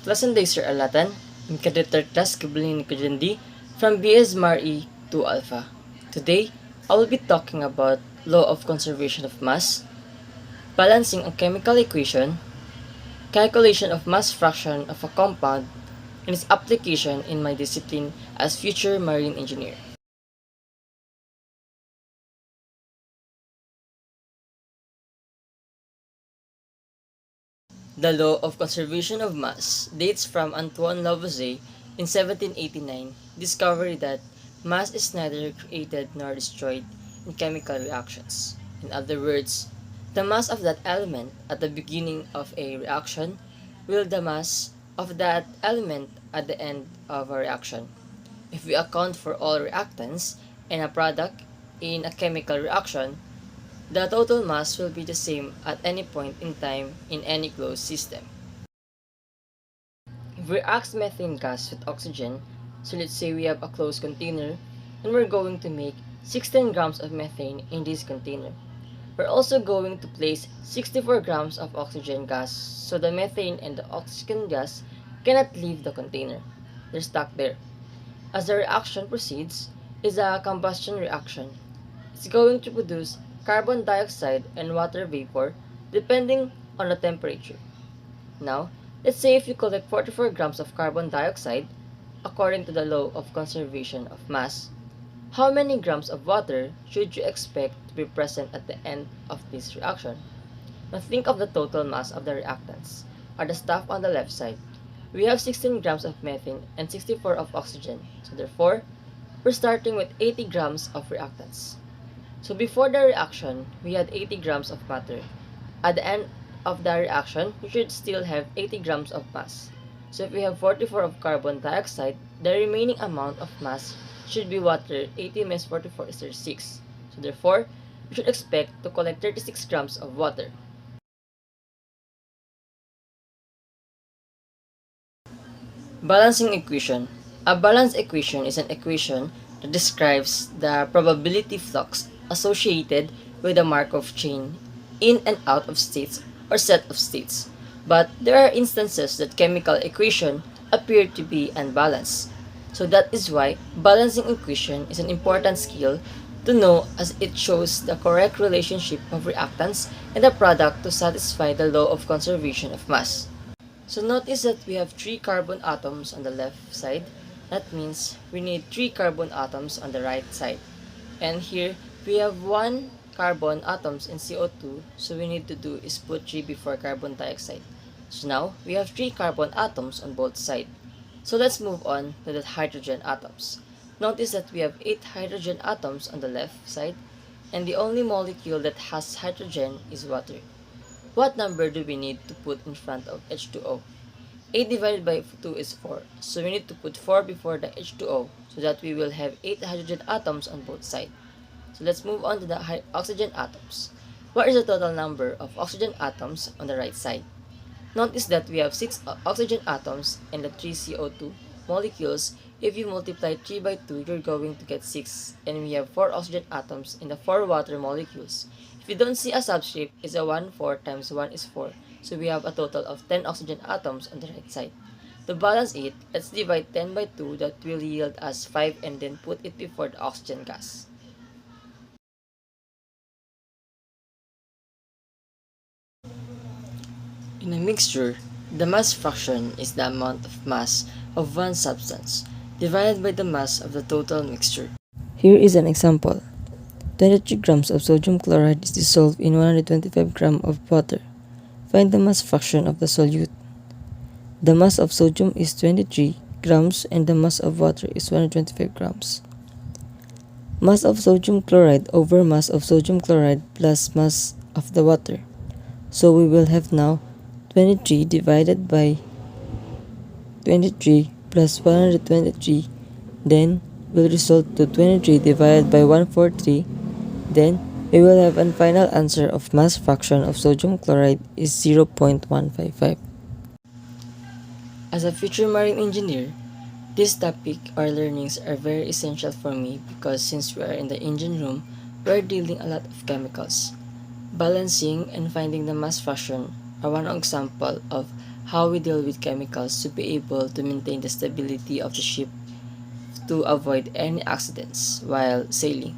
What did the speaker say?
Klasan day Sir Alatan, in Kaditar class Kabilin Kajandi from BS Mari to Alpha. Today, I will be talking about law of conservation of mass, balancing a chemical equation, calculation of mass fraction of a compound, and its application in my discipline as future marine engineer. The law of conservation of mass dates from Antoine Lavoisier in 1789, discovery that mass is neither created nor destroyed in chemical reactions. In other words, the mass of that element at the beginning of a reaction will the mass of that element at the end of a reaction. If we account for all reactants and a product in a chemical reaction, the total mass will be the same at any point in time in any closed system. If we react methane gas with oxygen, so let's say we have a closed container, and we're going to make 16 grams of methane in this container. We're also going to place 64 grams of oxygen gas, so the methane and the oxygen gas cannot leave the container. They're stuck there. As the reaction proceeds, is a combustion reaction. It's going to produce carbon dioxide and water vapor depending on the temperature. Now, let's say if you collect 44 grams of carbon dioxide, according to the law of conservation of mass, how many grams of water should you expect to be present at the end of this reaction? Now think of the total mass of the reactants, or the stuff on the left side. We have 16 grams of methane and 64 of oxygen, so therefore, we're starting with 80 grams of reactants. So before the reaction, we had 80 grams of matter. At the end of the reaction, we should still have 80 grams of mass. So if we have 44 of carbon dioxide, the remaining amount of mass should be water. 80 minus 44 is 36. So therefore, we should expect to collect 36 grams of water. Balancing equation. A balance equation is an equation that describes the probability flux associated with the Markov chain in and out of states or set of states. But there are instances that chemical equation appear to be unbalanced. So that is why balancing equation is an important skill to know, as it shows the correct relationship of reactants and the product to satisfy the law of conservation of mass. So notice that we have 3 carbon atoms on the left side. That means we need 3 carbon atoms on the right side. And here we have 1 carbon atoms in CO2, so we need to do is put 3 before carbon dioxide. So now we have 3 carbon atoms on both sides. So let's move on to the hydrogen atoms. Notice that we have 8 hydrogen atoms on the left side, and the only molecule that has hydrogen is water. What number do we need to put in front of H2O? 8 divided by 2 is 4, so we need to put 4 before the H2O so that we will have 8 hydrogen atoms on both sides. So let's move on to the oxygen atoms. What is the total number of oxygen atoms on the right side? Notice that we have 6 oxygen atoms and the 3 CO2 molecules. If you multiply 3 by 2, you're going to get 6, and we have 4 oxygen atoms and the 4 water molecules. If you don't see a subscript, it's a 1, 4 times 1 is 4. So we have a total of 10 oxygen atoms on the right side. To balance it, let's divide 10 by 2, that will yield us 5, and then put it before the oxygen gas. In a mixture, the mass fraction is the amount of mass of one substance divided by the mass of the total mixture. Here is an example. 23 grams of sodium chloride is dissolved in 125 grams of water. Find the mass fraction of the solute. The mass of sodium is 23 grams and the mass of water is 125 grams. Mass of sodium chloride over mass of sodium chloride plus mass of the water. So we will have now 23 divided by 23 plus 123, then will result to 23 divided by 143. Then we will have a final answer of mass fraction of sodium chloride is 0.155. As a future marine engineer, this topic or learnings are very essential for me because since we are in the engine room, we are dealing a lot of chemicals. Balancing and finding the mass fraction are one example of how we deal with chemicals to be able to maintain the stability of the ship to avoid any accidents while sailing.